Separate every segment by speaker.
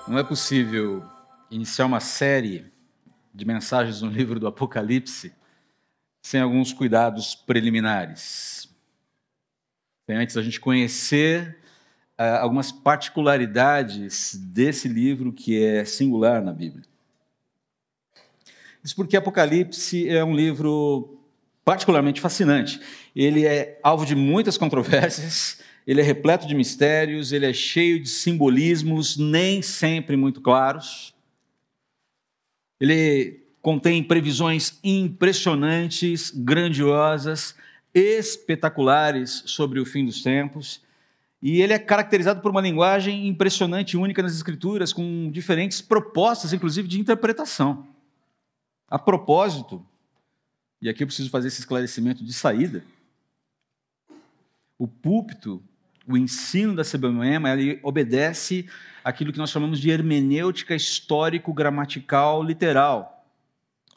Speaker 1: Não é possível iniciar uma série de mensagens no livro do Apocalipse sem alguns cuidados preliminares. Sem antes a gente conhecer algumas particularidades desse livro que é singular na Bíblia. Isso porque Apocalipse é um livro particularmente fascinante. Ele é alvo de muitas controvérsias, ele é repleto de mistérios, ele é cheio de simbolismos, nem sempre muito claros. Ele contém previsões impressionantes, grandiosas, espetaculares sobre o fim dos tempos. E ele é caracterizado por uma linguagem impressionante e única nas Escrituras, com diferentes propostas, inclusive de interpretação. A propósito, e aqui eu preciso fazer esse esclarecimento de saída, o púlpito, o ensino da CBMEMA, ele obedece àquilo que nós chamamos de hermenêutica histórico-gramatical literal.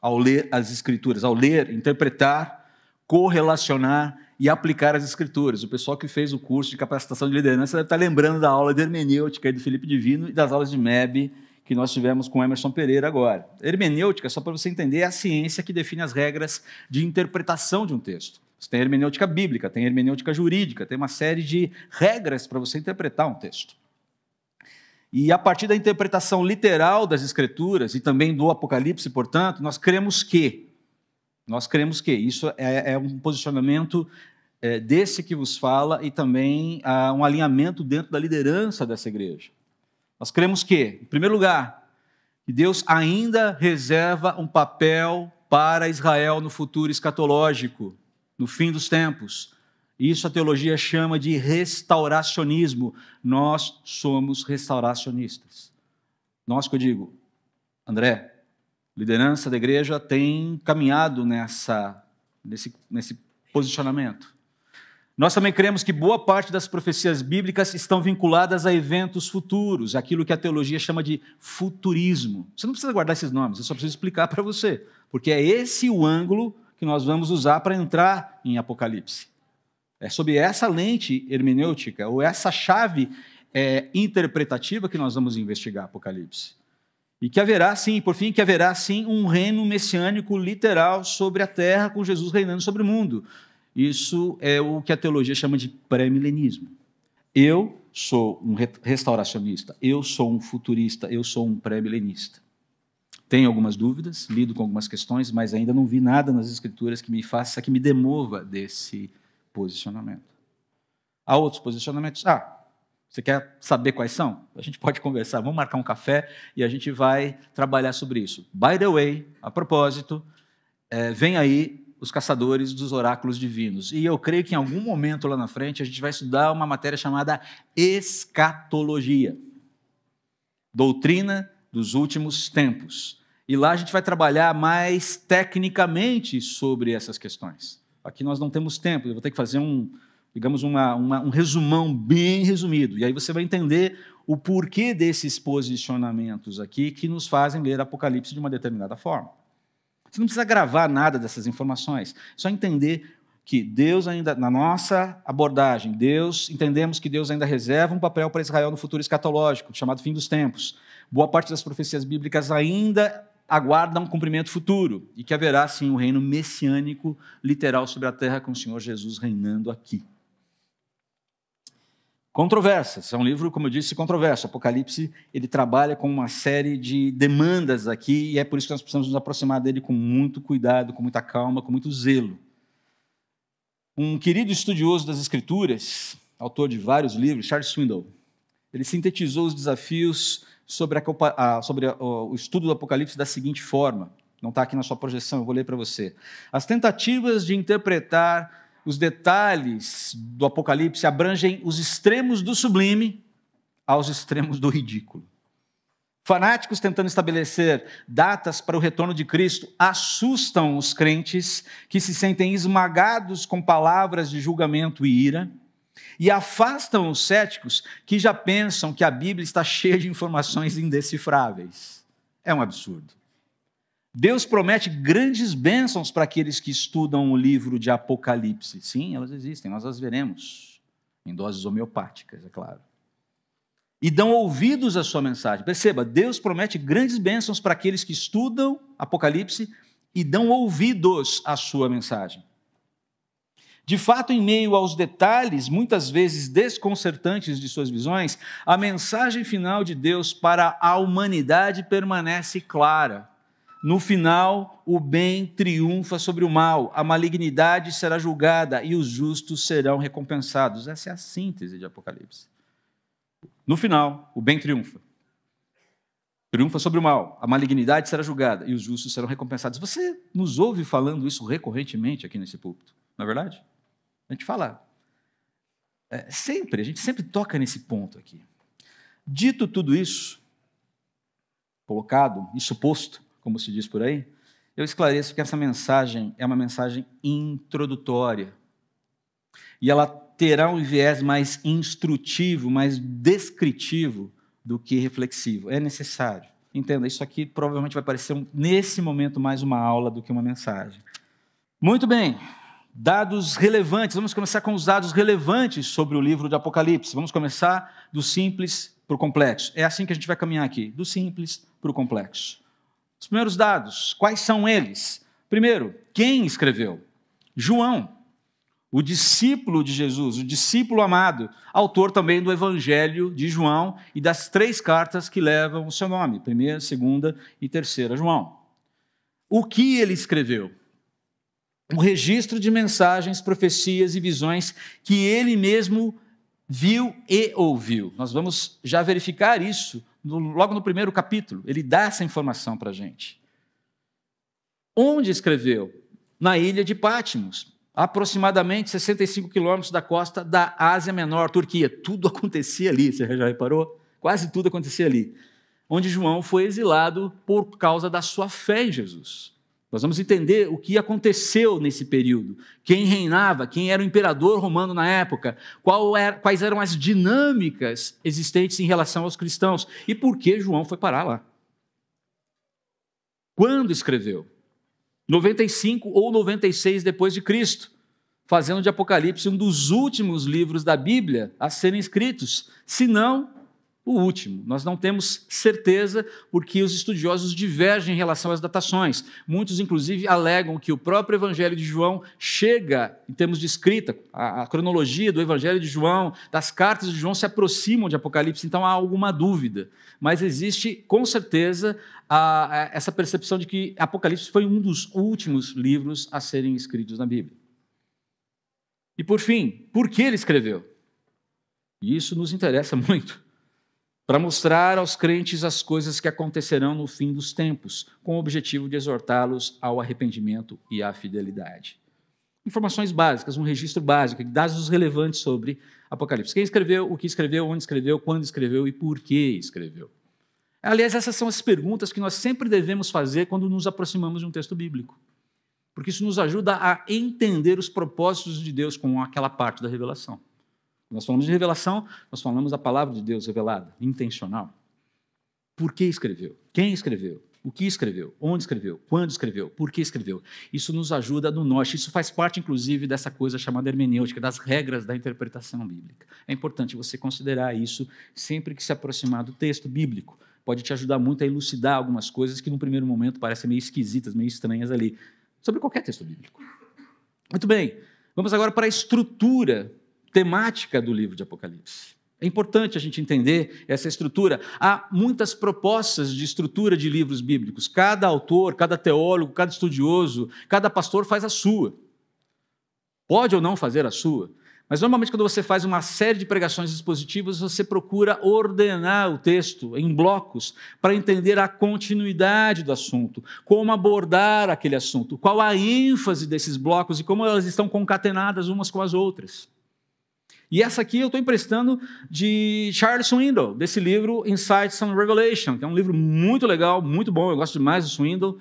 Speaker 1: Ao ler as Escrituras, ao ler, interpretar, correlacionar e aplicar as Escrituras. O pessoal que fez o curso de capacitação de liderança deve estar lembrando da aula de hermenêutica do Felipe Divino e das aulas de MEB que nós tivemos com Emerson Pereira agora. Hermenêutica, só para você entender, é a ciência que define as regras de interpretação de um texto. Você tem hermenêutica bíblica, tem hermenêutica jurídica, tem uma série de regras para você interpretar um texto. E a partir da interpretação literal das Escrituras e também do Apocalipse, portanto, nós cremos que isso é um posicionamento desse que vos fala e também um alinhamento dentro da liderança dessa igreja. Nós cremos que, em primeiro lugar, que Deus ainda reserva um papel para Israel no futuro escatológico, no fim dos tempos. Isso a teologia chama de restauracionismo. Nós somos restauracionistas. Nós que eu digo, André, liderança da igreja tem caminhado nesse posicionamento. Nós também cremos que boa parte das profecias bíblicas estão vinculadas a eventos futuros, aquilo que a teologia chama de futurismo. Você não precisa guardar esses nomes, eu só preciso explicar para você, porque é esse o ângulo que nós vamos usar para entrar em Apocalipse. É sob essa lente hermenêutica, ou essa chave interpretativa que nós vamos investigar Apocalipse. E que haverá, sim, por fim, que haverá, sim, um reino messiânico literal sobre a terra, com Jesus reinando sobre o mundo. Isso é o que a teologia chama de pré-milenismo. Eu sou um restauracionista, eu sou um futurista, eu sou um pré-milenista. Tenho algumas dúvidas, lido com algumas questões, mas ainda não vi nada nas Escrituras que me demova desse posicionamento. Há outros posicionamentos? Você quer saber quais são? A gente pode conversar, vamos marcar um café e a gente vai trabalhar sobre isso. By the way, a propósito, vem aí os caçadores dos oráculos divinos. E eu creio que em algum momento lá na frente a gente vai estudar uma matéria chamada escatologia, doutrina dos últimos tempos. E lá a gente vai trabalhar mais tecnicamente sobre essas questões. Aqui nós não temos tempo, eu vou ter que fazer um resumão bem resumido. E aí você vai entender o porquê desses posicionamentos aqui que nos fazem ler Apocalipse de uma determinada forma. Você não precisa gravar nada dessas informações, só entender que Deus ainda, na nossa abordagem, entendemos que Deus ainda reserva um papel para Israel no futuro escatológico, chamado fim dos tempos. Boa parte das profecias bíblicas ainda aguardam um cumprimento futuro, e que haverá, sim, um reino messiânico literal sobre a terra com o Senhor Jesus reinando aqui. Controvérsias, é um livro, como eu disse, controverso. Apocalipse, ele trabalha com uma série de demandas aqui, e é por isso que nós precisamos nos aproximar dele com muito cuidado, com muita calma, com muito zelo. Um querido estudioso das Escrituras, autor de vários livros, Charles Swindoll, ele sintetizou os desafios sobre o estudo do Apocalipse da seguinte forma, não está aqui na sua projeção, eu vou ler para você. As tentativas de interpretar os detalhes do Apocalipse abrangem os extremos do sublime aos extremos do ridículo. Fanáticos tentando estabelecer datas para o retorno de Cristo assustam os crentes que se sentem esmagados com palavras de julgamento e ira, e afastam os céticos que já pensam que a Bíblia está cheia de informações indecifráveis. É um absurdo. Deus promete grandes bênçãos para aqueles que estudam o livro de Apocalipse. Sim, elas existem, nós as veremos, em doses homeopáticas, é claro. e dão ouvidos à sua mensagem. Perceba, Deus promete grandes bênçãos para aqueles que estudam Apocalipse e dão ouvidos à sua mensagem. De fato, em meio aos detalhes, muitas vezes desconcertantes de suas visões, a mensagem final de Deus para a humanidade permanece clara. No final, o bem triunfa sobre o mal, a malignidade será julgada e os justos serão recompensados. Essa é a síntese de Apocalipse. No final, o bem triunfa. Triunfa sobre o mal, a malignidade será julgada e os justos serão recompensados. Você nos ouve falando isso recorrentemente aqui nesse púlpito, não é verdade? A gente fala sempre, a gente sempre toca nesse ponto aqui. Dito tudo isso, colocado e suposto, como se diz por aí, eu esclareço que essa mensagem é uma mensagem introdutória. E ela terá um viés mais instrutivo, mais descritivo do que reflexivo. É necessário. Entenda, isso aqui provavelmente vai parecer, nesse momento, mais uma aula do que uma mensagem. Muito bem. Dados relevantes. Vamos começar com os dados relevantes sobre o livro de Apocalipse. Vamos começar do simples para o complexo. É assim que a gente vai caminhar aqui, do simples para o complexo. Os primeiros dados, quais são eles? Primeiro, quem escreveu? João, o discípulo de Jesus, o discípulo amado, autor também do Evangelho de João e das 3 cartas que levam o seu nome, 1ª, 2ª e 3ª João. O que ele escreveu? Um registro de mensagens, profecias e visões que ele mesmo viu e ouviu. Nós vamos já verificar isso logo no primeiro capítulo. Ele dá essa informação para a gente. Onde escreveu? Na ilha de Patmos, aproximadamente 65 quilômetros da costa da Ásia Menor, Turquia. Tudo acontecia ali, você já reparou? Quase tudo acontecia ali. Onde João foi exilado por causa da sua fé em Jesus. Nós vamos entender o que aconteceu nesse período, quem reinava, quem era o imperador romano na época, quais eram as dinâmicas existentes em relação aos cristãos e por que João foi parar lá. Quando escreveu? 95 ou 96 depois de Cristo, fazendo de Apocalipse um dos últimos livros da Bíblia a serem escritos, se não o último. Nós não temos certeza porque os estudiosos divergem em relação às datações. Muitos, inclusive, alegam que o próprio Evangelho de João chega, em termos de escrita, a cronologia do Evangelho de João, das cartas de João se aproximam de Apocalipse, então há alguma dúvida. Mas existe, com certeza, essa percepção de que Apocalipse foi um dos últimos livros a serem escritos na Bíblia. E, por fim, por que ele escreveu? E isso nos interessa muito. Para mostrar aos crentes as coisas que acontecerão no fim dos tempos, com o objetivo de exortá-los ao arrependimento e à fidelidade. Informações básicas, um registro básico, dados relevantes sobre Apocalipse. Quem escreveu, o que escreveu, onde escreveu, quando escreveu e por que escreveu. Aliás, essas são as perguntas que nós sempre devemos fazer quando nos aproximamos de um texto bíblico, porque isso nos ajuda a entender os propósitos de Deus com aquela parte da revelação. Nós falamos de revelação, nós falamos da palavra de Deus revelada, intencional. Por que escreveu? Quem escreveu? O que escreveu? Onde escreveu? Quando escreveu? Por que escreveu? Isso nos ajuda no norte. Isso faz parte, inclusive, dessa coisa chamada hermenêutica, das regras da interpretação bíblica. É importante você considerar isso sempre que se aproximar do texto bíblico. Pode te ajudar muito a elucidar algumas coisas que, no primeiro momento, parecem meio esquisitas, meio estranhas ali, sobre qualquer texto bíblico. Muito bem, vamos agora para a estrutura temática do livro de Apocalipse. É importante a gente entender essa estrutura. Há muitas propostas de estrutura de livros bíblicos. Cada autor, cada teólogo, cada estudioso, cada pastor faz a sua. Pode ou não fazer a sua. Mas, normalmente, quando você faz uma série de pregações expositivas, você procura ordenar o texto em blocos para entender a continuidade do assunto, como abordar aquele assunto, qual a ênfase desses blocos e como elas estão concatenadas umas com as outras. E essa aqui eu estou emprestando de Charles Swindoll, desse livro Insights on Revelation, que é um livro muito legal, muito bom, eu gosto demais do Swindoll.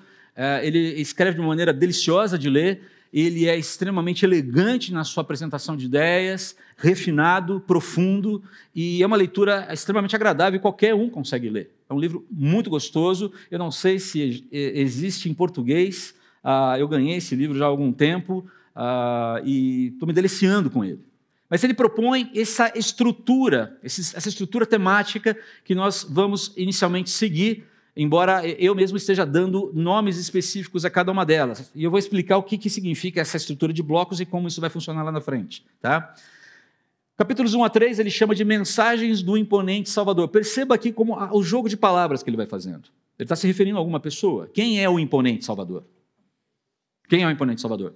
Speaker 1: Ele escreve de uma maneira deliciosa de ler, ele é extremamente elegante na sua apresentação de ideias, refinado, profundo, e é uma leitura extremamente agradável, qualquer um consegue ler. É um livro muito gostoso, eu não sei se existe em português, eu ganhei esse livro já há algum tempo, e estou me deliciando com ele. Mas ele propõe essa estrutura temática que nós vamos inicialmente seguir, embora eu mesmo esteja dando nomes específicos a cada uma delas. E eu vou explicar o que significa essa estrutura de blocos e como isso vai funcionar lá na frente. Tá? Capítulos 1 a 3 ele chama de mensagens do imponente Salvador. Perceba aqui como o jogo de palavras que ele vai fazendo. Ele está se referindo a alguma pessoa. Quem é o imponente Salvador? Quem é o imponente Salvador?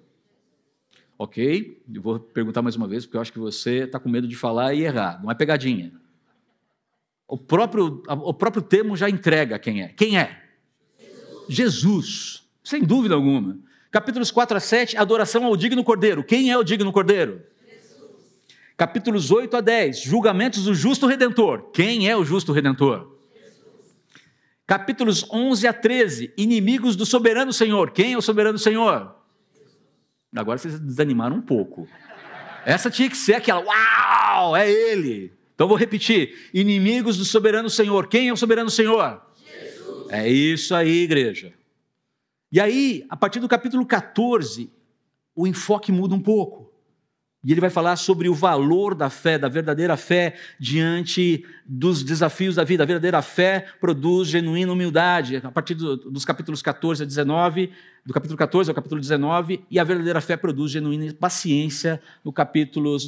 Speaker 1: Ok, eu vou perguntar mais uma vez, porque eu acho que você está com medo de falar e errar. Não é pegadinha. O próprio termo já entrega quem é. Quem é? Jesus, sem dúvida alguma. Capítulos 4 a 7, adoração ao digno Cordeiro. Quem é o digno Cordeiro? Jesus. Capítulos 8 a 10, julgamentos do justo Redentor. Quem é o justo Redentor? Jesus. Capítulos 11 a 13, inimigos do soberano Senhor. Quem é o soberano Senhor? Agora vocês desanimaram um pouco. Essa tinha que ser aquela, uau, é ele. Então vou repetir, inimigos do soberano Senhor. Quem é o soberano Senhor? Jesus. É isso aí, igreja. E aí, a partir do capítulo 14, o enfoque muda um pouco. E ele vai falar sobre o valor da fé, da verdadeira fé, diante dos desafios da vida. A verdadeira fé produz genuína humildade, a partir dos capítulos 14 a 19, do capítulo 14 ao capítulo 19, e a verdadeira fé produz genuína paciência nos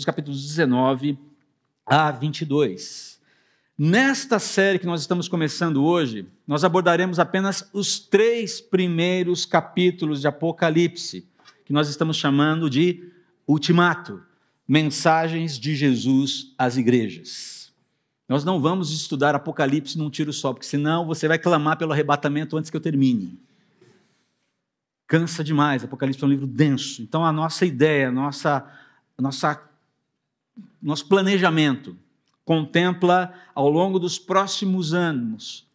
Speaker 1: capítulos 19 a 22. Nesta série que nós estamos começando hoje, nós abordaremos apenas os 3 primeiros capítulos de Apocalipse, que nós estamos chamando de Ultimato, mensagens de Jesus às igrejas. Nós não vamos estudar Apocalipse num tiro só, porque senão você vai clamar pelo arrebatamento antes que eu termine. Cansa demais, Apocalipse é um livro denso. Então a nossa ideia, nosso planejamento contempla ao longo dos próximos anos,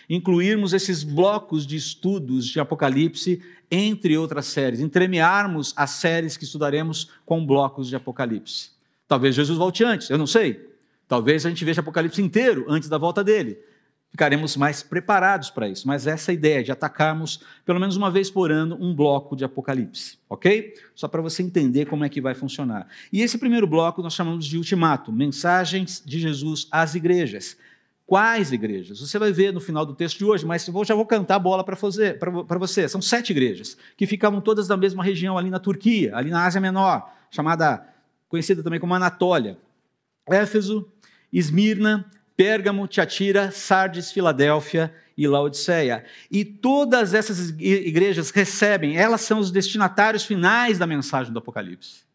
Speaker 1: incluirmos esses blocos de estudos de Apocalipse entre outras séries, entremearmos as séries que estudaremos com blocos de Apocalipse. Talvez Jesus volte antes, eu não sei. Talvez a gente veja Apocalipse inteiro antes da volta dele. Ficaremos mais preparados para isso, mas essa ideia de atacarmos pelo menos uma vez por ano um bloco de Apocalipse, ok? Só para você entender como é que vai funcionar. E esse primeiro bloco nós chamamos de Ultimato, mensagens de Jesus às igrejas. Quais igrejas? Você vai ver no final do texto de hoje, mas eu já vou cantar a bola para você. São 7 igrejas, que ficavam todas na mesma região ali na Turquia, ali na Ásia Menor, conhecida também como Anatólia. Éfeso, Esmirna, Pérgamo, Tiatira, Sardes, Filadélfia e Laodiceia. E todas essas igrejas recebem, elas são os destinatários finais da mensagem do Apocalipse.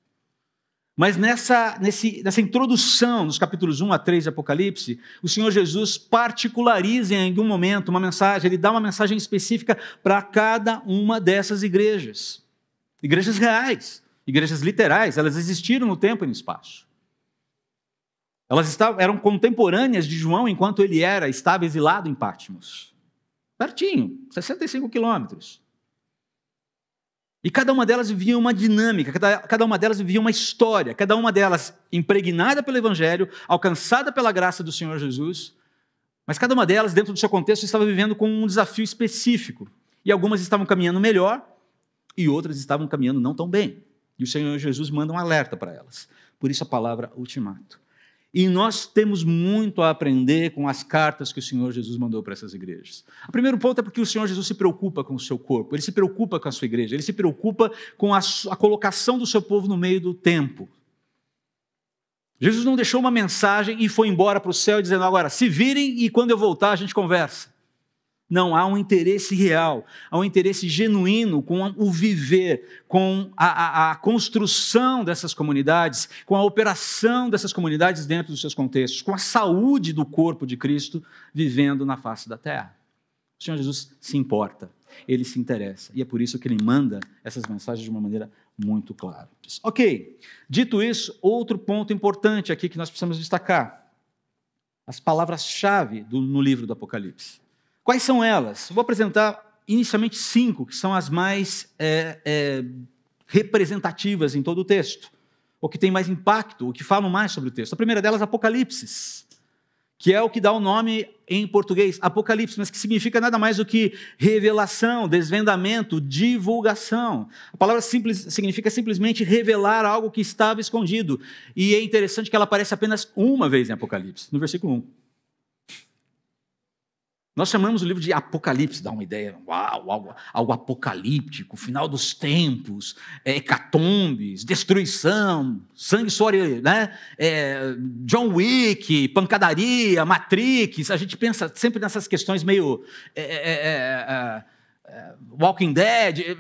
Speaker 1: Mas nessa introdução, nos capítulos 1 a 3 de Apocalipse, o Senhor Jesus particulariza em algum momento uma mensagem, ele dá uma mensagem específica para cada uma dessas igrejas. Igrejas reais, igrejas literais, elas existiram no tempo e no espaço. Elas eram contemporâneas de João enquanto ele estava exilado em Patmos. Pertinho, 65 quilômetros. E cada uma delas vivia uma dinâmica, cada uma delas vivia uma história, cada uma delas impregnada pelo Evangelho, alcançada pela graça do Senhor Jesus, mas cada uma delas, dentro do seu contexto, estava vivendo com um desafio específico. E algumas estavam caminhando melhor e outras estavam caminhando não tão bem. E o Senhor Jesus manda um alerta para elas. Por isso a palavra ultimato. E nós temos muito a aprender com as cartas que o Senhor Jesus mandou para essas igrejas. O primeiro ponto é porque o Senhor Jesus se preocupa com o seu corpo, ele se preocupa com a sua igreja, ele se preocupa com a colocação do seu povo no meio do tempo. Jesus não deixou uma mensagem e foi embora para o céu dizendo, agora, se virem e quando eu voltar a gente conversa. Não, há um interesse real, há um interesse genuíno com o viver, com a construção dessas comunidades, com a operação dessas comunidades dentro dos seus contextos, com a saúde do corpo de Cristo vivendo na face da terra. O Senhor Jesus se importa, ele se interessa, e é por isso que ele manda essas mensagens de uma maneira muito clara. Ok, dito isso, outro ponto importante aqui que nós precisamos destacar, as palavras-chave no livro do Apocalipse. Quais são elas? Vou apresentar inicialmente 5, que são as mais representativas em todo o texto, ou que têm mais impacto, ou que falam mais sobre o texto. A primeira delas, Apocalipse, que é o que dá o nome em português, Apocalipse, mas que significa nada mais do que revelação, desvendamento, divulgação. A palavra simples significa simplesmente revelar algo que estava escondido. E é interessante que ela aparece apenas uma vez em Apocalipse, no versículo 1. Nós chamamos o livro de Apocalipse, dá uma ideia, uau, algo apocalíptico, final dos tempos, hecatombes, destruição, sangue, suor, né? John Wick, pancadaria, Matrix. A gente pensa sempre nessas questões meio Walking Dead.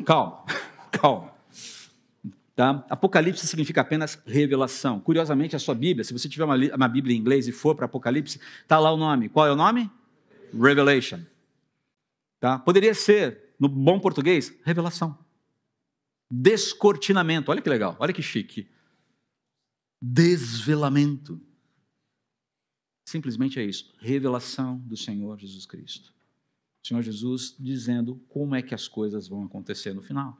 Speaker 1: Calma. Tá? Apocalipse significa apenas revelação. Curiosamente, a sua Bíblia, se você tiver uma Bíblia em inglês e for para Apocalipse, está lá o nome. Qual é o nome? Revelation. Tá? Poderia ser, no bom português, revelação. Descortinamento. Olha que legal, olha que chique. Desvelamento. Simplesmente é isso. Revelação do Senhor Jesus Cristo. O Senhor Jesus dizendo como é que as coisas vão acontecer no final.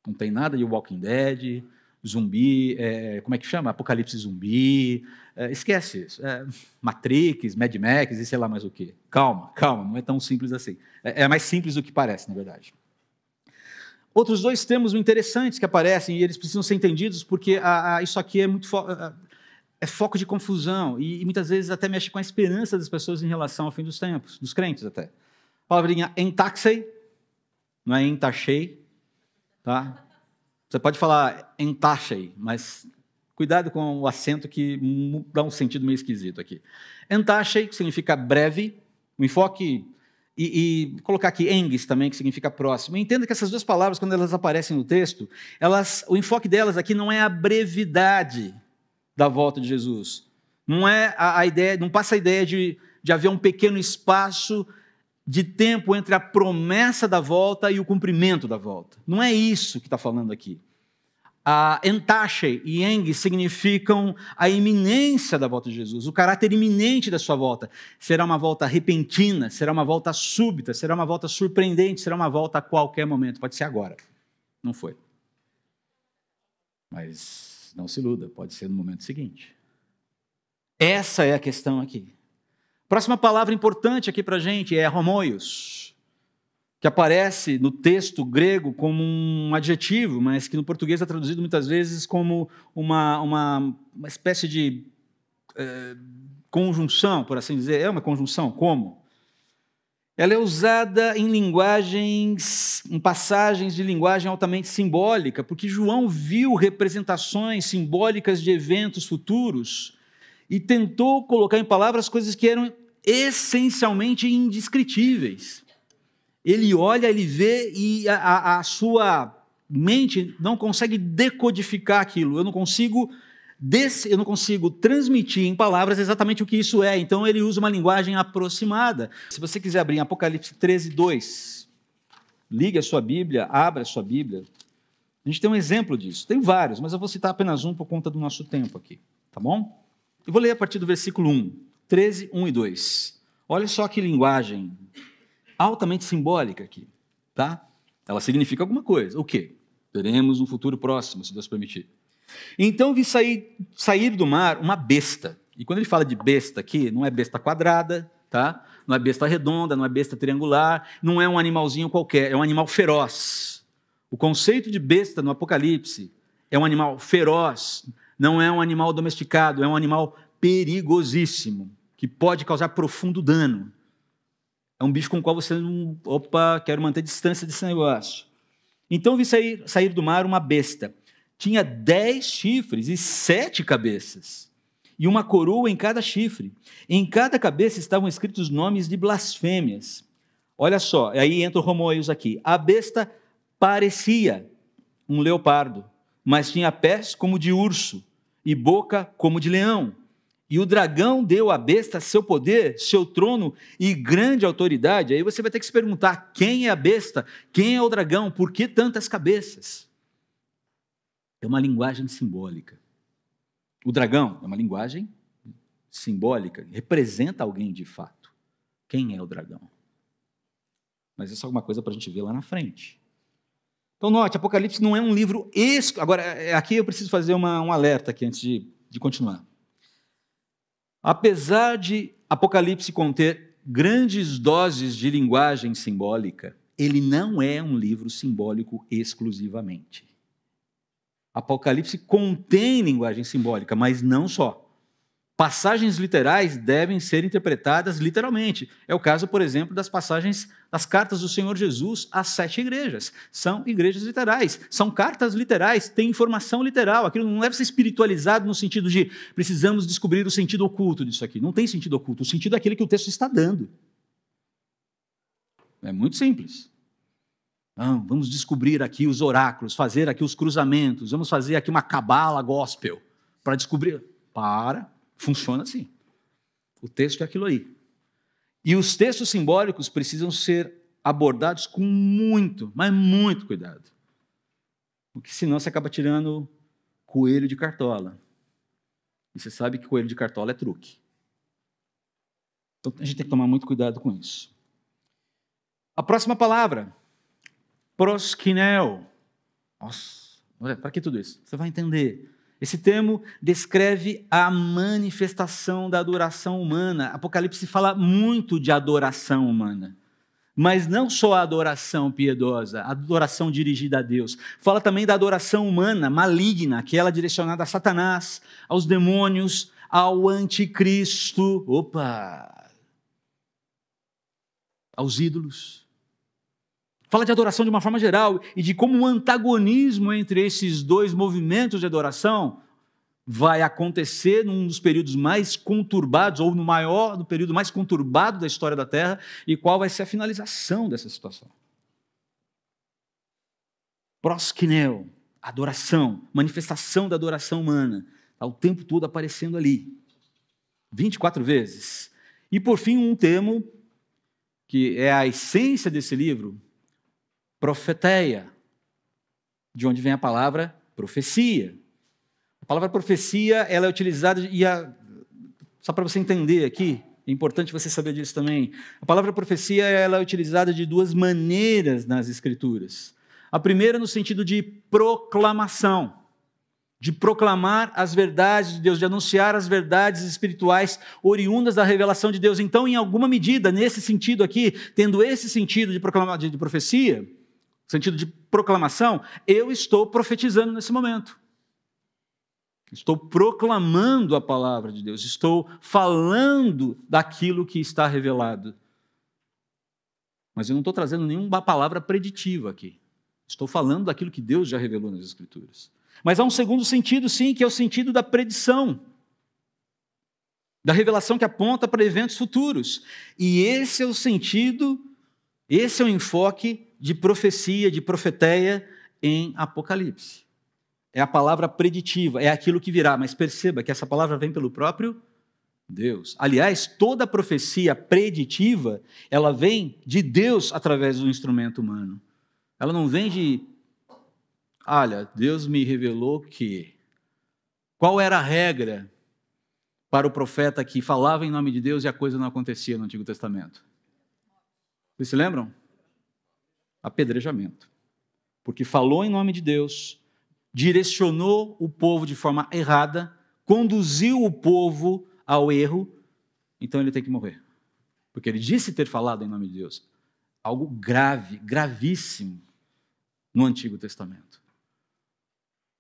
Speaker 1: Não tem nada de Walking Dead, zumbi, como é que chama? Apocalipse zumbi, esquece isso. Matrix, Mad Max e sei lá mais o quê. Calma, não é tão simples assim. É mais simples do que parece, na verdade. Outros dois termos interessantes que aparecem e eles precisam ser entendidos porque isso aqui é muito foco de confusão e muitas vezes até mexe com a esperança das pessoas em relação ao fim dos tempos, dos crentes até. A palavrinha entaxei, não é entachei, tá? Você pode falar entachei, mas cuidado com o acento que dá um sentido meio esquisito aqui. Entachei, que significa breve, o enfoque, e colocar aqui engis também, que significa próximo. Entenda que essas duas palavras, quando elas aparecem no texto, o enfoque delas aqui não é a brevidade da volta de Jesus. Não é a ideia, não passa a ideia de haver um pequeno espaço de tempo entre a promessa da volta e o cumprimento da volta. Não é isso que está falando aqui. Entache e eng significam a iminência da volta de Jesus, o caráter iminente da sua volta. Será uma volta repentina, será uma volta súbita, será uma volta surpreendente, será uma volta a qualquer momento. Pode ser agora. Não foi. Mas não se iluda, pode ser no momento seguinte. Essa é a questão aqui. Próxima palavra importante aqui para a gente é homoios, que aparece no texto grego como um adjetivo, mas que no português é traduzido muitas vezes como uma espécie de conjunção, por assim dizer. É uma conjunção, como? Ela é usada em passagens de linguagem altamente simbólica, porque João viu representações simbólicas de eventos futuros e tentou colocar em palavras coisas que eram essencialmente indescritíveis. Ele olha, ele vê e a sua mente não consegue decodificar aquilo. Eu não consigo transmitir em palavras exatamente o que isso é. Então ele usa uma linguagem aproximada. Se você quiser abrir em Apocalipse 13:2, ligue a sua Bíblia, abra a sua Bíblia. A gente tem um exemplo disso. Tem vários, mas eu vou citar apenas um por conta do nosso tempo aqui. Tá bom? Eu vou ler a partir do versículo 1, 13, 1 e 2. Olha só que linguagem altamente simbólica aqui, tá? Ela significa alguma coisa. O quê? Veremos no futuro próximo, se Deus permitir. Então vi sair do mar uma besta. E quando ele fala de besta aqui, não é besta quadrada, tá? Não é besta redonda, não é besta triangular, não é um animalzinho qualquer, é um animal feroz. O conceito de besta no Apocalipse é um animal feroz, não é um animal domesticado, é um animal perigosíssimo, que pode causar profundo dano. É um bicho com o qual você não... Opa, quero manter distância desse negócio. Então vi sair do mar uma besta. Tinha 10 chifres e 7 cabeças, e uma coroa em cada chifre. Em cada cabeça estavam escritos nomes de blasfêmias. Olha só, aí entra o homoios aqui. A besta parecia um leopardo, mas tinha pés como de urso e boca como de leão. E o dragão deu à besta seu poder, seu trono e grande autoridade. Aí você vai ter que se perguntar, quem é a besta? Quem é o dragão? Por que tantas cabeças? É uma linguagem simbólica. O dragão é uma linguagem simbólica, representa alguém de fato. Quem é o dragão? Mas isso é alguma coisa para a gente ver lá na frente. Então, note, Apocalipse não é um livro... Agora, aqui eu preciso fazer um alerta aqui antes de continuar. Apesar de Apocalipse conter grandes doses de linguagem simbólica, ele não é um livro simbólico exclusivamente. Apocalipse contém linguagem simbólica, mas não só. Passagens literais devem ser interpretadas literalmente. É o caso, por exemplo, das passagens das cartas do Senhor Jesus às 7 igrejas. São igrejas literais, são cartas literais, tem informação literal. Aquilo não deve ser espiritualizado no sentido de precisamos descobrir o sentido oculto disso aqui. Não tem sentido oculto, o sentido é aquele que o texto está dando. É muito simples. Vamos descobrir aqui os oráculos, fazer aqui os cruzamentos, vamos fazer aqui uma cabala gospel para descobrir. Funciona assim. O texto é aquilo aí. E os textos simbólicos precisam ser abordados com muito, mas muito cuidado. Porque senão você acaba tirando coelho de cartola. E você sabe que coelho de cartola é truque. Então a gente tem que tomar muito cuidado com isso. A próxima palavra, proskineo. Nossa, para que tudo isso? Você vai entender. Esse termo descreve a manifestação da adoração humana. Apocalipse fala muito de adoração humana. Mas não só a adoração piedosa, a adoração dirigida a Deus. Fala também da adoração humana, maligna, aquela direcionada a Satanás, aos demônios, ao anticristo, aos ídolos. Fala de adoração de uma forma geral e de como o antagonismo entre esses dois movimentos de adoração vai acontecer num dos períodos mais conturbados, ou no período mais conturbado da história da Terra, e qual vai ser a finalização dessa situação. Proskineo, adoração, manifestação da adoração humana, está o tempo todo aparecendo ali, 24 vezes. E por fim, um termo que é a essência desse livro, profeteia, de onde vem a palavra profecia. A palavra profecia, ela é utilizada, só para você entender aqui, é importante você saber disso também, a palavra profecia ela é utilizada de duas maneiras nas Escrituras. A primeira no sentido de proclamação, de proclamar as verdades de Deus, de anunciar as verdades espirituais oriundas da revelação de Deus. Então, em alguma medida, nesse sentido aqui, tendo esse sentido de profecia, sentido de proclamação, eu estou profetizando nesse momento. Estou proclamando a palavra de Deus, estou falando daquilo que está revelado. Mas eu não estou trazendo nenhuma palavra preditiva aqui. Estou falando daquilo que Deus já revelou nas Escrituras. Mas há um segundo sentido, sim, que é o sentido da predição, da revelação que aponta para eventos futuros. E esse é o sentido, esse é o enfoque de profecia, de profeteia em Apocalipse. É a palavra preditiva, é aquilo que virá, mas perceba que essa palavra vem pelo próprio Deus. Aliás, toda profecia preditiva, ela vem de Deus através do instrumento humano. Ela não vem de, olha, Deus me revelou que... Qual era a regra para o profeta que falava em nome de Deus e a coisa não acontecia no Antigo Testamento? Vocês se lembram? Apedrejamento. Porque falou em nome de Deus, direcionou o povo de forma errada, conduziu o povo ao erro, então ele tem que morrer. Porque ele disse ter falado em nome de Deus. Algo grave, gravíssimo no Antigo Testamento.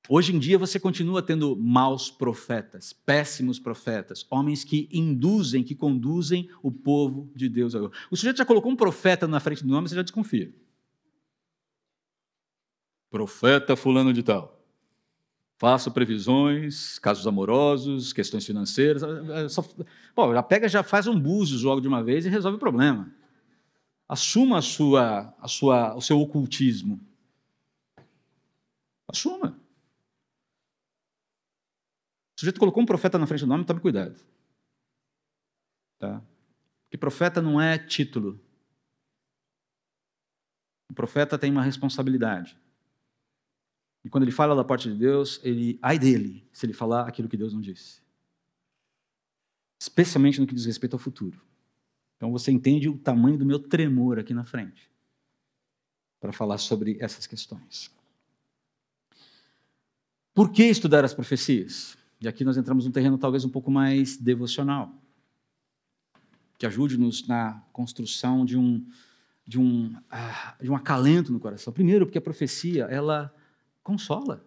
Speaker 1: Hoje em dia você continua tendo maus profetas, péssimos profetas, homens que induzem, que conduzem o povo de Deus ao erro. O sujeito já colocou um profeta na frente do nome, você já desconfia. Profeta fulano de tal. Faço previsões, casos amorosos, questões financeiras. Já pega, já faz um búzios logo de uma vez e resolve o problema. Assuma o seu ocultismo. Assuma. O sujeito colocou um profeta na frente do nome, tome cuidado. Tá? Porque profeta não é título. O profeta tem uma responsabilidade. E quando ele fala da parte de Deus, ai dele, se ele falar aquilo que Deus não disse. Especialmente no que diz respeito ao futuro. Então você entende o tamanho do meu tremor aqui na frente, para falar sobre essas questões. Por que estudar as profecias? E aqui nós entramos num terreno talvez um pouco mais devocional, que ajude-nos na construção de um acalento no coração. Primeiro, porque a profecia, ela consola.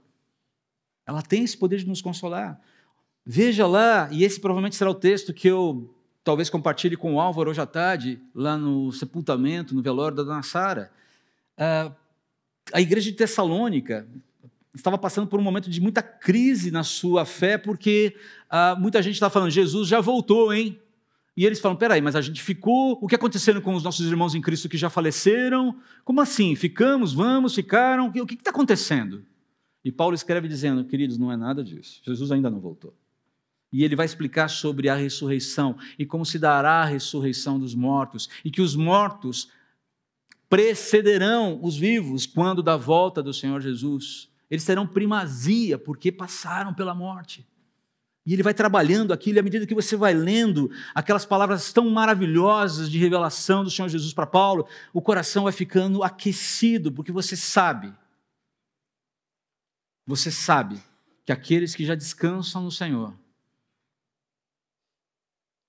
Speaker 1: Ela tem esse poder de nos consolar. Veja lá, e esse provavelmente será o texto que eu talvez compartilhe com o Álvaro hoje à tarde, lá no sepultamento, no velório da dona Sara. A igreja de Tessalônica estava passando por um momento de muita crise na sua fé, porque muita gente estava falando, Jesus já voltou, hein? E eles falam, peraí, mas a gente ficou, o que aconteceu com os nossos irmãos em Cristo que já faleceram? Como assim? Ficamos, vamos, ficaram? O que está acontecendo? E Paulo escreve dizendo, queridos, não é nada disso, Jesus ainda não voltou. E ele vai explicar sobre a ressurreição e como se dará a ressurreição dos mortos, e que os mortos precederão os vivos quando da volta do Senhor Jesus. Eles terão primazia porque passaram pela morte. E ele vai trabalhando aquilo, e à medida que você vai lendo aquelas palavras tão maravilhosas de revelação do Senhor Jesus para Paulo, o coração vai ficando aquecido, porque você sabe que aqueles que já descansam no Senhor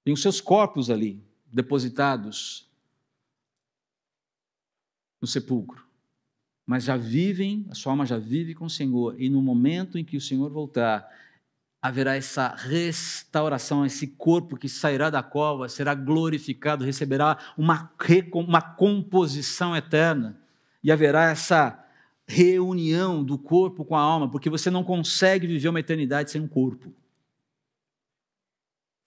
Speaker 1: têm os seus corpos ali depositados no sepulcro, mas já vivem, a sua alma já vive com o Senhor, e no momento em que o Senhor voltar, haverá essa restauração, esse corpo que sairá da cova, será glorificado, receberá uma composição eterna, e haverá essa reunião do corpo com a alma, porque você não consegue viver uma eternidade sem um corpo.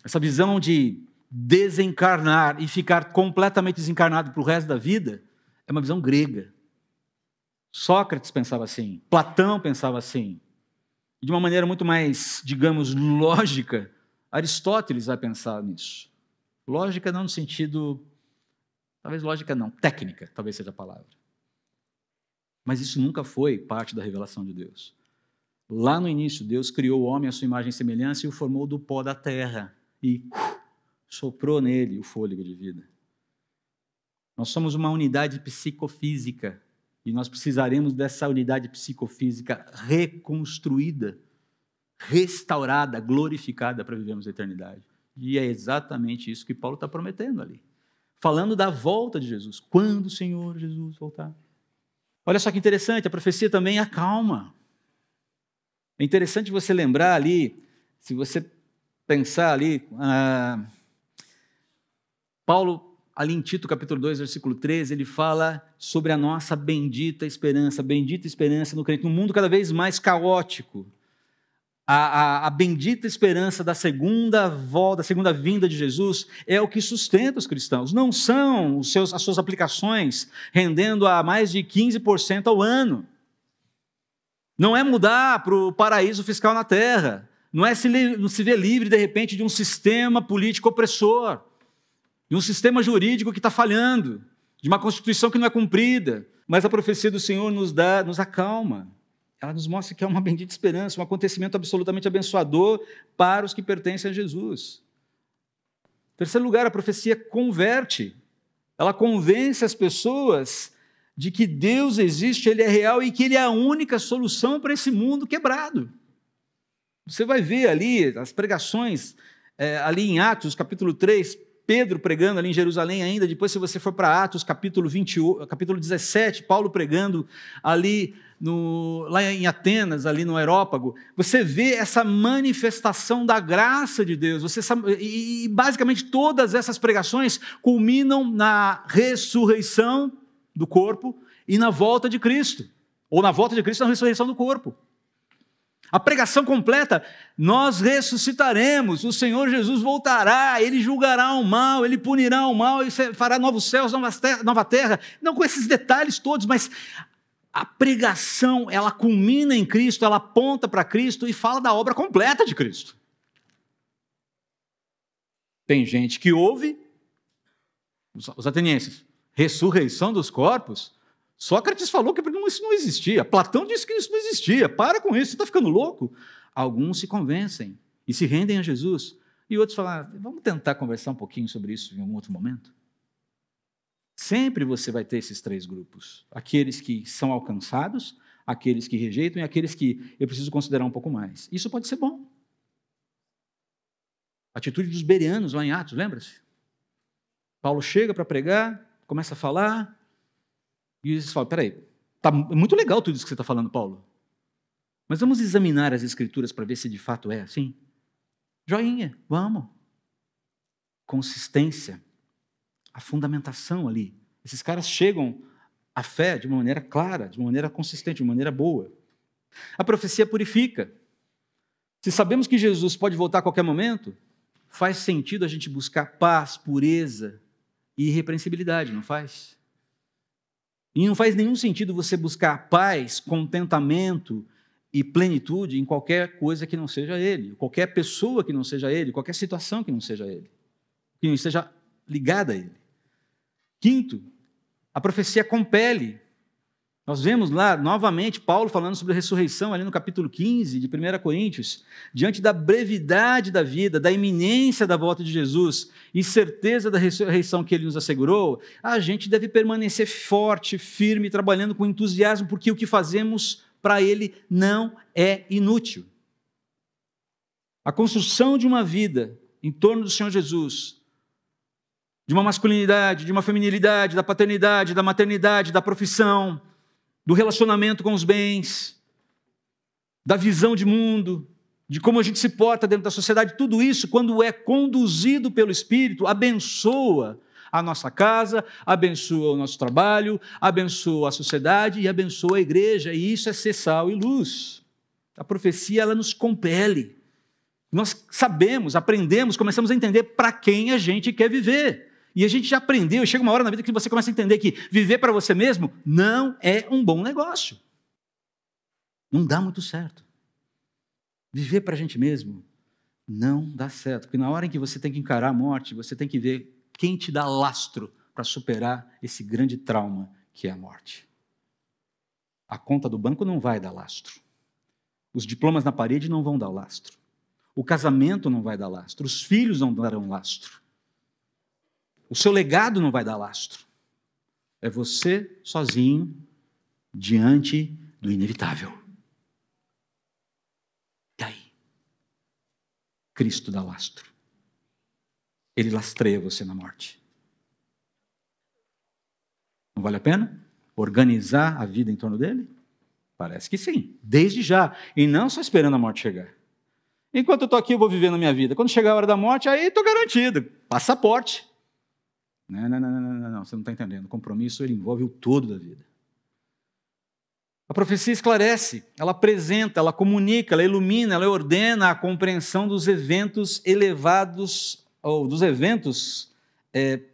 Speaker 1: Essa visão de desencarnar e ficar completamente desencarnado para o resto da vida é uma visão grega. Sócrates pensava assim, Platão pensava assim. De uma maneira muito mais, digamos, lógica, Aristóteles vai pensar nisso. Lógica não no sentido, talvez lógica não, técnica, talvez seja a palavra. Mas isso nunca foi parte da revelação de Deus. Lá no início, Deus criou o homem à sua imagem e semelhança e o formou do pó da terra e soprou nele o fôlego de vida. Nós somos uma unidade psicofísica e nós precisaremos dessa unidade psicofísica reconstruída, restaurada, glorificada para vivermos a eternidade. E é exatamente isso que Paulo está prometendo ali. Falando da volta de Jesus. Quando o Senhor Jesus voltar? Olha só que interessante, a profecia também acalma. É interessante você lembrar ali, se você pensar ali, Paulo, ali em Tito, capítulo 2, versículo 13, ele fala sobre a nossa bendita esperança no crente, num mundo cada vez mais caótico. A bendita esperança da segunda volta, da segunda vinda de Jesus é o que sustenta os cristãos. Não são as suas aplicações rendendo a mais de 15% ao ano. Não é mudar para o paraíso fiscal na terra. Não é se ver livre, de repente, de um sistema político opressor, de um sistema jurídico que está falhando, de uma Constituição que não é cumprida. Mas a profecia do Senhor nos acalma. Ela nos mostra que é uma bendita esperança, um acontecimento absolutamente abençoador para os que pertencem a Jesus. Em terceiro lugar, a profecia converte. Ela convence as pessoas de que Deus existe, Ele é real e que Ele é a única solução para esse mundo quebrado. Você vai ver ali as pregações, ali em Atos, capítulo 3, Pedro pregando ali em Jerusalém ainda, depois se você for para Atos, capítulo 17, Paulo pregando ali lá em Atenas, ali no Areópago, você vê essa manifestação da graça de Deus, e basicamente todas essas pregações culminam na ressurreição do corpo e na volta de Cristo, ou na volta de Cristo na ressurreição do corpo. A pregação completa, nós ressuscitaremos, o Senhor Jesus voltará, Ele julgará o mal, Ele punirá o mal, Ele fará novos céus, nova terra, não com esses detalhes todos, mas a pregação, ela culmina em Cristo, ela aponta para Cristo e fala da obra completa de Cristo. Tem gente que ouve, os atenienses, ressurreição dos corpos. Sócrates falou que isso não existia. Platão disse que isso não existia. Para com isso, você está ficando louco. Alguns se convencem e se rendem a Jesus. E outros falam, vamos tentar conversar um pouquinho sobre isso em algum outro momento. Sempre você vai ter esses três grupos. Aqueles que são alcançados, aqueles que rejeitam e aqueles que eu preciso considerar um pouco mais. Isso pode ser bom. Atitude dos bereanos lá em Atos, lembra-se? Paulo chega para pregar, começa a falar, e eles falam, peraí, tá muito legal tudo isso que você está falando, Paulo, mas vamos examinar as Escrituras para ver se de fato é assim? Joinha, vamos. Consistência, a fundamentação ali. Esses caras chegam à fé de uma maneira clara, de uma maneira consistente, de uma maneira boa. A profecia purifica. Se sabemos que Jesus pode voltar a qualquer momento, faz sentido a gente buscar paz, pureza e irrepreensibilidade, não faz? E não faz nenhum sentido você buscar paz, contentamento e plenitude em qualquer coisa que não seja Ele, qualquer pessoa que não seja Ele, qualquer situação que não seja Ele, que não esteja ligada a Ele. Quinto, a profecia compele. Nós vemos lá, novamente, Paulo falando sobre a ressurreição, ali no capítulo 15 de 1 Coríntios, diante da brevidade da vida, da iminência da volta de Jesus e certeza da ressurreição que Ele nos assegurou, a gente deve permanecer forte, firme, trabalhando com entusiasmo, porque o que fazemos para Ele não é inútil. A construção de uma vida em torno do Senhor Jesus, de uma masculinidade, de uma feminilidade, da paternidade, da maternidade, da profissão, do relacionamento com os bens, da visão de mundo, de como a gente se porta dentro da sociedade, tudo isso, quando é conduzido pelo Espírito, abençoa a nossa casa, abençoa o nosso trabalho, abençoa a sociedade e abençoa a igreja, e isso é ser sal e luz. A profecia, ela nos compele. Nós sabemos, aprendemos, começamos a entender para quem a gente quer viver. E a gente já aprendeu, e chega uma hora na vida que você começa a entender que viver para você mesmo não é um bom negócio. Não dá muito certo. Viver para a gente mesmo não dá certo, porque na hora em que você tem que encarar a morte, você tem que ver quem te dá lastro para superar esse grande trauma que é a morte. A conta do banco não vai dar lastro. Os diplomas na parede não vão dar lastro. O casamento não vai dar lastro. Os filhos não darão lastro. O seu legado não vai dar lastro. É você sozinho diante do inevitável. E aí? Cristo dá lastro. Ele lastreia você na morte. Não vale a pena organizar a vida em torno dele? Parece que sim, desde já. E não só esperando a morte chegar. Enquanto eu estou aqui, eu vou vivendo a minha vida. Quando chegar a hora da morte, aí estou garantido. Passaporte. Não, você não está entendendo. O compromisso, ele envolve o todo da vida. A profecia esclarece, ela apresenta, ela comunica, ela ilumina, ela ordena a compreensão dos eventos elevados, ou dos eventos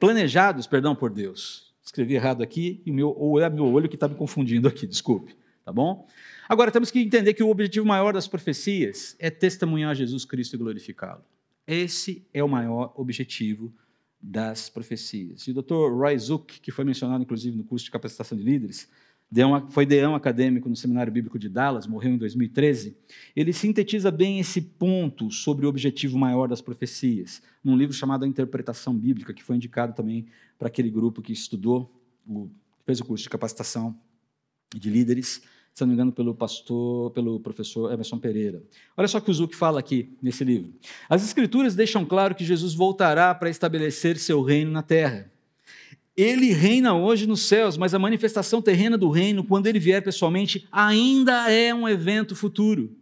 Speaker 1: planejados, por Deus. Escrevi errado aqui, ou é meu olho que está me confundindo aqui, desculpe, tá bom? Agora, temos que entender que o objetivo maior das profecias é testemunhar Jesus Cristo e glorificá-lo. Esse é o maior objetivo das profecias. E o Dr. Roy Zuck, que foi mencionado, inclusive, no curso de capacitação de líderes, foi deão acadêmico no Seminário Bíblico de Dallas, morreu em 2013, ele sintetiza bem esse ponto sobre o objetivo maior das profecias, num livro chamado A Interpretação Bíblica, que foi indicado também para aquele grupo que estudou, fez o curso de capacitação de líderes, se não me engano, pelo professor Emerson Pereira. Olha só o que o Zuck fala aqui nesse livro. As Escrituras deixam claro que Jesus voltará para estabelecer seu reino na terra. Ele reina hoje nos céus, mas a manifestação terrena do reino, quando ele vier pessoalmente, ainda é um evento futuro.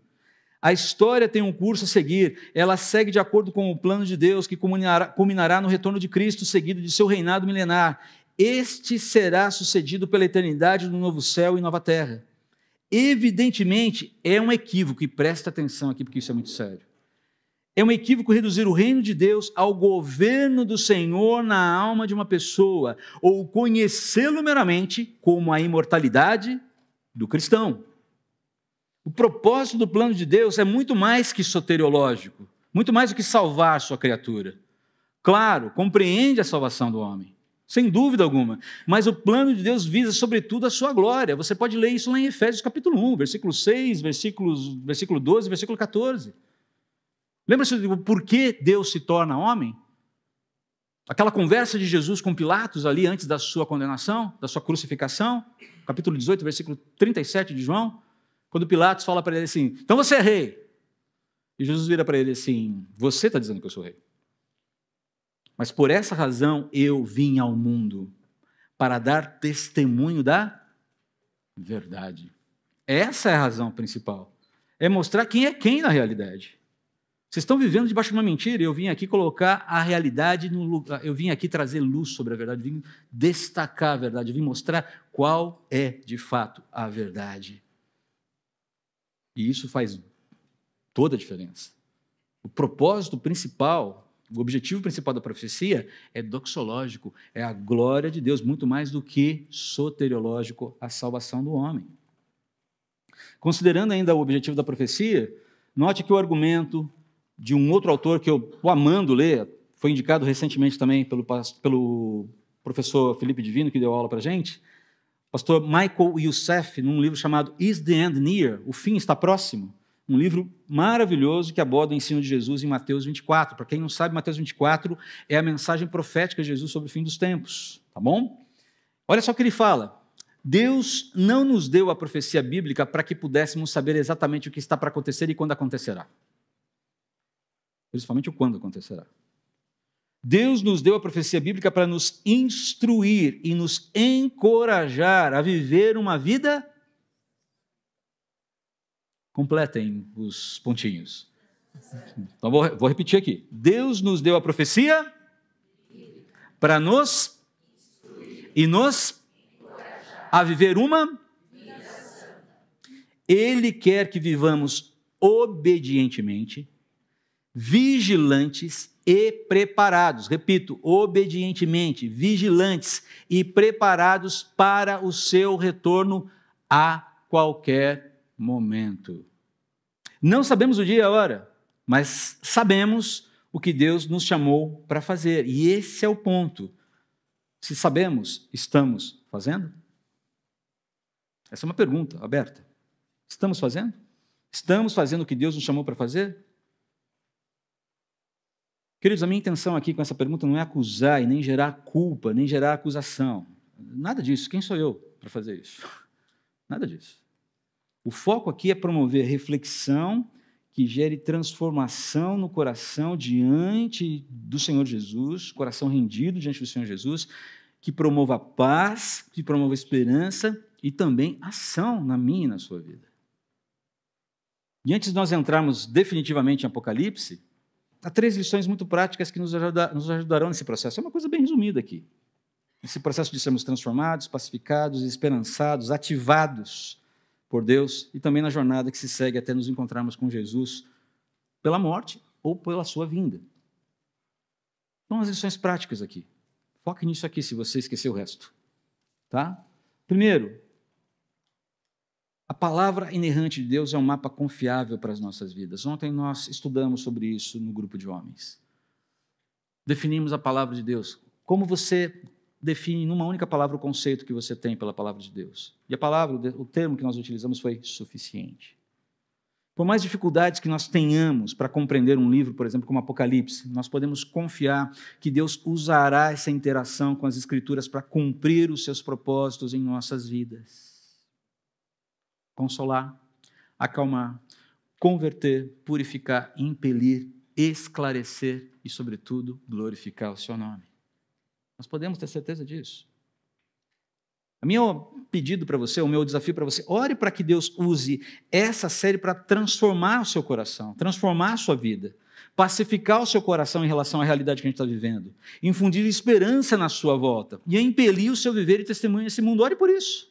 Speaker 1: A história tem um curso a seguir, ela segue de acordo com o plano de Deus, que culminará no retorno de Cristo, seguido de seu reinado milenar. Este será sucedido pela eternidade no novo céu e nova terra. Evidentemente, é um equívoco, e presta atenção aqui, porque isso é muito sério. É um equívoco reduzir o reino de Deus ao governo do Senhor na alma de uma pessoa, ou conhecê-lo meramente como a imortalidade do cristão. O propósito do plano de Deus é muito mais que soteriológico, muito mais do que salvar sua criatura. Claro, compreende a salvação do homem, sem dúvida alguma, mas o plano de Deus visa, sobretudo, a sua glória. Você pode ler isso lá em Efésios capítulo 1, versículo 6, versículo 12, versículo 14. Lembra-se do porquê Deus se torna homem? Aquela conversa de Jesus com Pilatos ali antes da sua condenação, da sua crucificação, capítulo 18, versículo 37 de João, quando Pilatos fala para ele assim, então você é rei. E Jesus vira para ele assim, você está dizendo que eu sou rei. Mas por essa razão eu vim ao mundo, para dar testemunho da verdade. Essa é a razão principal. É mostrar quem é quem na realidade. Vocês estão vivendo debaixo de uma mentira, eu vim aqui colocar a realidade no lugar, eu vim aqui trazer luz sobre a verdade, vim destacar a verdade, eu vim mostrar qual é de fato a verdade. E isso faz toda a diferença. O propósito principal, o objetivo principal da profecia é doxológico, é a glória de Deus, muito mais do que soteriológico, a salvação do homem. Considerando ainda o objetivo da profecia, note que o argumento de um outro autor que eu estou amando ler, foi indicado recentemente também pelo professor Felipe Divino, que deu aula para a gente, pastor Michael Youssef, num livro chamado Is the End Near? O fim está próximo? Um livro maravilhoso que aborda o ensino de Jesus em Mateus 24. Para quem não sabe, Mateus 24 é a mensagem profética de Jesus sobre o fim dos tempos. Tá bom? Olha só o que ele fala. Deus não nos deu a profecia bíblica para que pudéssemos saber exatamente o que está para acontecer e quando acontecerá. Principalmente o quando acontecerá. Deus nos deu a profecia bíblica para nos instruir e nos encorajar a viver uma vida... Completem os pontinhos. Então, vou repetir aqui. Deus nos deu a profecia para nos e nos a viver uma. Ele quer que vivamos obedientemente, vigilantes e preparados. Repito, obedientemente, vigilantes e preparados para o seu retorno a qualquer momento. Não sabemos o dia e a hora, mas sabemos o que Deus nos chamou para fazer. E esse é o ponto. Se sabemos, estamos fazendo? Essa é uma pergunta aberta. Estamos fazendo? Estamos fazendo o que Deus nos chamou para fazer? Queridos, a minha intenção aqui com essa pergunta não é acusar e nem gerar culpa, nem gerar acusação. Nada disso. Quem sou eu para fazer isso? Nada disso. O foco aqui é promover reflexão que gere transformação no coração diante do Senhor Jesus, coração rendido diante do Senhor Jesus, que promova paz, que promova esperança e também ação na minha e na sua vida. E antes de nós entrarmos definitivamente em Apocalipse, há 3 lições muito práticas que nos ajudarão nesse processo. É uma coisa bem resumida aqui. Esse processo de sermos transformados, pacificados, esperançados, ativados por Deus e também na jornada que se segue até nos encontrarmos com Jesus pela morte ou pela sua vinda. Então, as lições práticas aqui. Foque nisso aqui se você esqueceu o resto. Tá? Primeiro, a palavra inerrante de Deus é um mapa confiável para as nossas vidas. Ontem nós estudamos sobre isso no grupo de homens. Definimos a palavra de Deus. Como você define numa única palavra o conceito que você tem pela palavra de Deus. E a palavra, o termo que nós utilizamos foi suficiente. Por mais dificuldades que nós tenhamos para compreender um livro, por exemplo, como Apocalipse, nós podemos confiar que Deus usará essa interação com as Escrituras para cumprir os seus propósitos em nossas vidas. Consolar, acalmar, converter, purificar, impelir, esclarecer e, sobretudo, glorificar o seu nome. Nós podemos ter certeza disso. O meu pedido para você, o meu desafio para você, ore para que Deus use essa série para transformar o seu coração, transformar a sua vida, pacificar o seu coração em relação à realidade que a gente está vivendo, infundir esperança na sua volta e impelir o seu viver e testemunho nesse mundo. Ore por isso.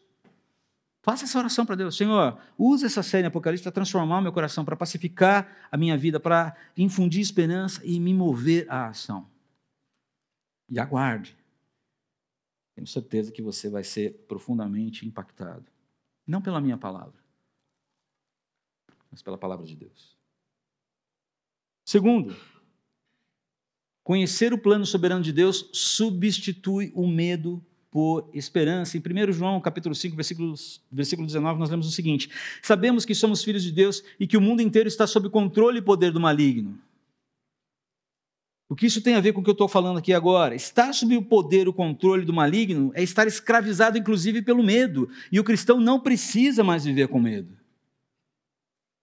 Speaker 1: Faça essa oração para Deus. Senhor, use essa série em Apocalipse para transformar o meu coração, para pacificar a minha vida, para infundir esperança e me mover à ação. E aguarde. Tenho certeza que você vai ser profundamente impactado. Não pela minha palavra, mas pela palavra de Deus. Segundo, conhecer o plano soberano de Deus substitui o medo por esperança. Em 1 João, capítulo 5, versículo 19, nós lemos o seguinte: sabemos que somos filhos de Deus e que o mundo inteiro está sob controle e poder do maligno. O que isso tem a ver com o que eu estou falando aqui agora? Estar sob o poder, o controle do maligno é estar escravizado, inclusive, pelo medo. E o cristão não precisa mais viver com medo.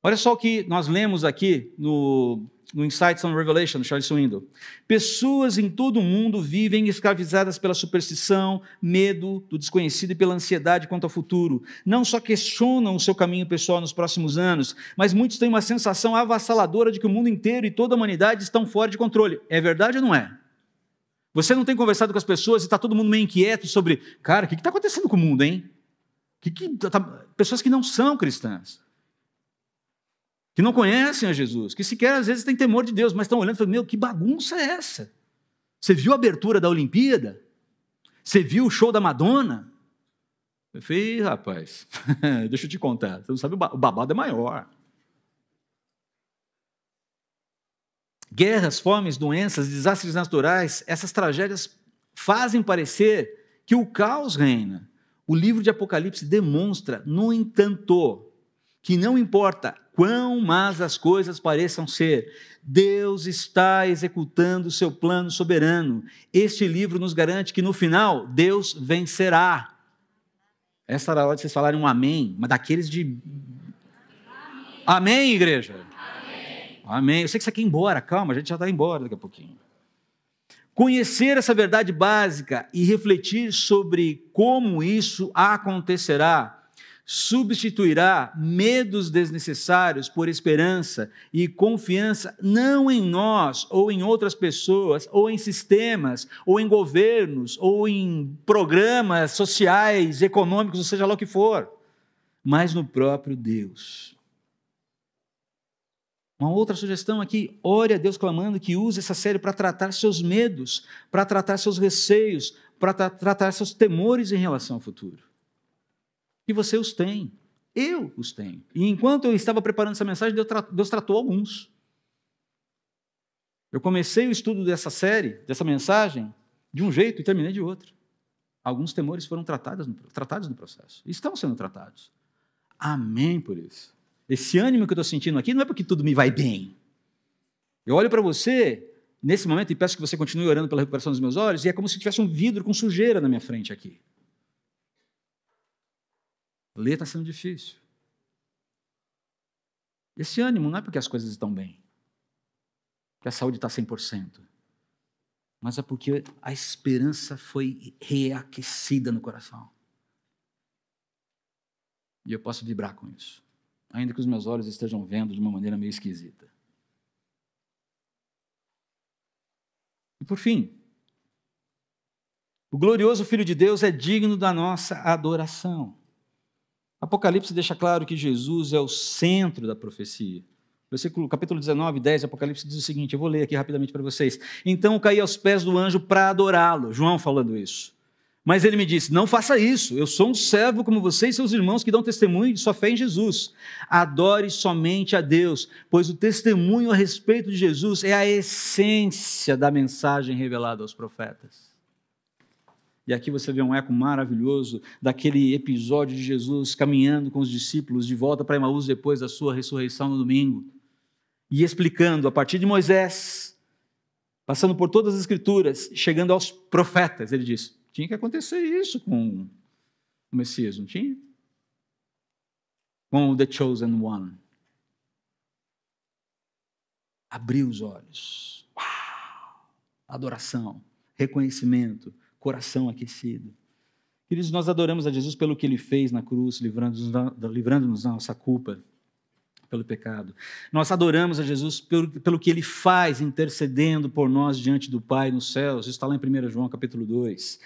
Speaker 1: Olha só o que nós lemos aqui no Insights on Revelation, do Charles Swindoll. Pessoas em todo o mundo vivem escravizadas pela superstição, medo do desconhecido e pela ansiedade quanto ao futuro. Não só questionam o seu caminho pessoal nos próximos anos, mas muitos têm uma sensação avassaladora de que o mundo inteiro e toda a humanidade estão fora de controle. É verdade ou não é? Você não tem conversado com as pessoas e está todo mundo meio inquieto sobre, cara, o que está acontecendo com o mundo, hein? Pessoas que não são cristãs, que não conhecem a Jesus, que sequer às vezes têm temor de Deus, mas estão olhando e falando, meu, que bagunça é essa? Você viu a abertura da Olimpíada? Você viu o show da Madonna? Eu falei, rapaz, deixa eu te contar, você não sabe, o babado é maior. Guerras, fomes, doenças, desastres naturais, essas tragédias fazem parecer que o caos reina. O livro de Apocalipse demonstra, no entanto, que não importa quão más as coisas pareçam ser, Deus está executando o seu plano soberano. Este livro nos garante que no final, Deus vencerá. Essa era a hora de vocês falarem um amém, mas daqueles de... Amém, igreja? Amém. Amém. Eu sei que você quer ir embora, calma, a gente já está embora daqui a pouquinho. Conhecer essa verdade básica e refletir sobre como isso acontecerá substituirá medos desnecessários por esperança e confiança não em nós, ou em outras pessoas, ou em sistemas, ou em governos, ou em programas sociais, econômicos, ou seja lá o que for, mas no próprio Deus. Uma outra sugestão aqui, ore a Deus clamando que use essa série para tratar seus medos, para tratar seus receios, para tratar seus temores em relação ao futuro. E você os tem, eu os tenho. E enquanto eu estava preparando essa mensagem, Deus tratou alguns. Eu comecei o estudo dessa série, dessa mensagem, de um jeito e terminei de outro. Alguns temores foram tratados no processo. E estão sendo tratados. Amém por isso. Esse ânimo que eu estou sentindo aqui não é porque tudo me vai bem. Eu olho para você, nesse momento, e peço que você continue orando pela recuperação dos meus olhos, e é como se tivesse um vidro com sujeira na minha frente aqui. Ler está sendo difícil. Esse ânimo não é porque as coisas estão bem, que a saúde está 100%, mas é porque a esperança foi reaquecida no coração. E eu posso vibrar com isso, ainda que os meus olhos estejam vendo de uma maneira meio esquisita. E por fim, o glorioso Filho de Deus é digno da nossa adoração. Apocalipse deixa claro que Jesus é o centro da profecia. Capítulo 19, 10 de Apocalipse diz o seguinte, eu vou ler aqui rapidamente para vocês. Então eu caí aos pés do anjo para adorá-lo, João falando isso. Mas ele me disse, não faça isso, eu sou um servo como você e seus irmãos que dão testemunho de sua fé em Jesus. Adore somente a Deus, pois o testemunho a respeito de Jesus é a essência da mensagem revelada aos profetas. E aqui você vê um eco maravilhoso daquele episódio de Jesus caminhando com os discípulos de volta para Emaús depois da sua ressurreição no domingo. E explicando a partir de Moisés, passando por todas as escrituras, chegando aos profetas. Ele diz, tinha que acontecer isso com o Messias, não tinha? Com o The Chosen One. Abriu os olhos. Uau! Adoração, reconhecimento, coração aquecido. Queridos, nós adoramos a Jesus pelo que Ele fez na cruz, livrando-nos da nossa culpa, pelo pecado. Nós adoramos a Jesus pelo que Ele faz, intercedendo por nós diante do Pai nos céus. Isso está lá em 1 João, capítulo 2.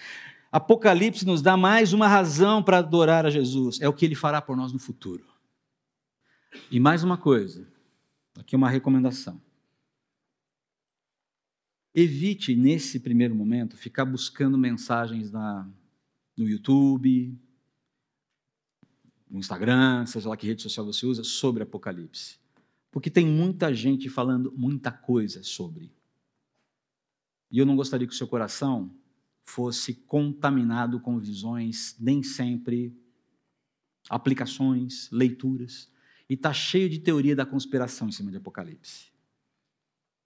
Speaker 1: Apocalipse nos dá mais uma razão para adorar a Jesus. É o que Ele fará por nós no futuro. E mais uma coisa, aqui uma recomendação. Evite, nesse primeiro momento, ficar buscando mensagens no YouTube, no Instagram, seja lá que rede social você usa, sobre Apocalipse. Porque tem muita gente falando muita coisa sobre. E eu não gostaria que o seu coração fosse contaminado com visões, nem sempre, aplicações, leituras. E está cheio de teoria da conspiração em cima de Apocalipse.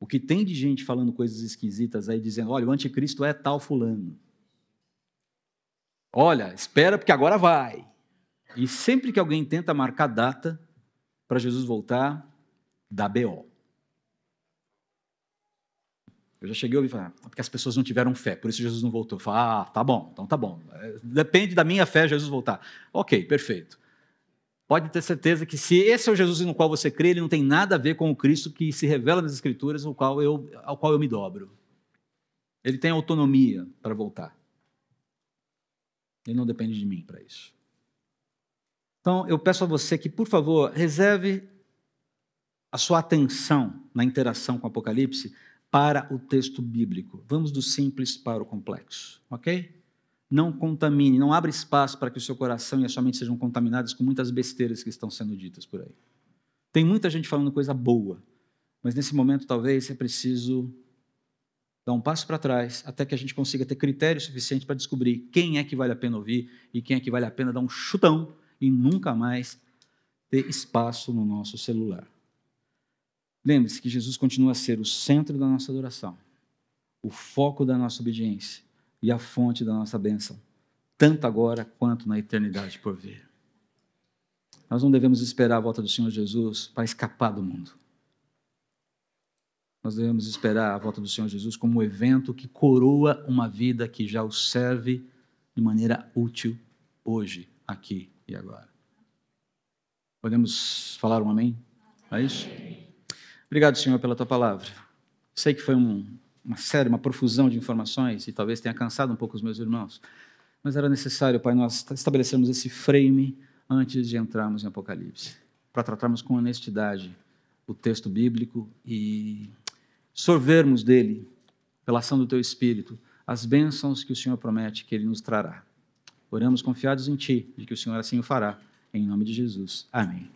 Speaker 1: O que tem de gente falando coisas esquisitas aí, dizendo, olha, o anticristo é tal fulano. Olha, espera porque agora vai. E sempre que alguém tenta marcar data, para Jesus voltar, dá BO. Eu já cheguei a ouvir falar, porque as pessoas não tiveram fé, por isso Jesus não voltou. Eu falo, tá bom, então tá bom. Depende da minha fé, Jesus voltar. Ok, perfeito. Pode ter certeza que se esse é o Jesus no qual você crê, ele não tem nada a ver com o Cristo que se revela nas Escrituras, ao qual eu me dobro. Ele tem autonomia para voltar. Ele não depende de mim para isso. Então, eu peço a você que, por favor, reserve a sua atenção na interação com o Apocalipse para o texto bíblico. Vamos do simples para o complexo, ok? Não contamine, não abra espaço para que o seu coração e a sua mente sejam contaminados com muitas besteiras que estão sendo ditas por aí. Tem muita gente falando coisa boa, mas nesse momento talvez é preciso dar um passo para trás até que a gente consiga ter critério suficiente para descobrir quem é que vale a pena ouvir e quem é que vale a pena dar um chutão e nunca mais ter espaço no nosso celular. Lembre-se que Jesus continua a ser o centro da nossa adoração, o foco da nossa obediência e a fonte da nossa bênção, tanto agora quanto na eternidade por vir. Nós não devemos esperar a volta do Senhor Jesus para escapar do mundo. Nós devemos esperar a volta do Senhor Jesus como um evento que coroa uma vida que já o serve de maneira útil hoje, aqui e agora. Podemos falar um amém? É isso? Obrigado, Senhor, pela tua palavra. Sei que foi uma profusão de informações e talvez tenha cansado um pouco os meus irmãos, mas era necessário, Pai, nós estabelecermos esse frame antes de entrarmos em Apocalipse, para tratarmos com honestidade o texto bíblico e sorvermos dele, pela ação do teu Espírito, as bênçãos que o Senhor promete que ele nos trará. Oramos confiados em ti, de que o Senhor assim o fará, em nome de Jesus. Amém.